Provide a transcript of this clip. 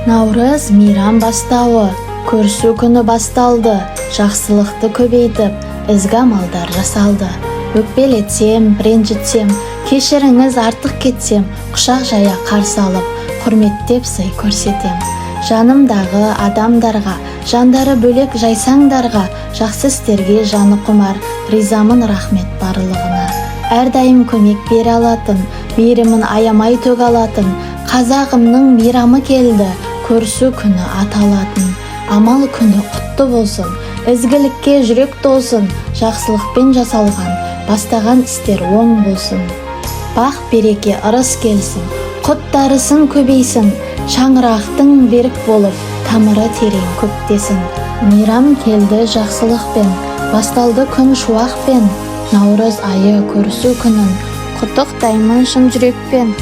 Наурыз мейрам бастауы, көрісу күні басталды, жақсылықты көбейтіп, ізгі амалдар жасалды. Өкпелетсем, ренжітсем, кешіріңіз артық кетсем, құшақ жая қарсы алып, құрметтеп сый көрсетем. Жанымдағы адамдарға, жандары бөлек жайсаңдарға, жақсы істерге жаны құмар, ризамын рахмет барлығына. Әрдайым көмек бере алатын, мейірімін аямай төг алатын, қазағымның мейрамы келді, көрісу күні аталатын. Амал күні құтты болсын, ізгілікке жүрек толсын, жақсылықпен жасалған, бастаған істер оң болсын. Бақ береке ырыс келсін, құттарысын көбейсін, шаңырақтың берік болып, тамыры терең көктесін. Мейрам келді жақсылықпен, басталды күн шуақпен, наурыз айы көрісу күнін, құттықтаймын шын жүрекпен.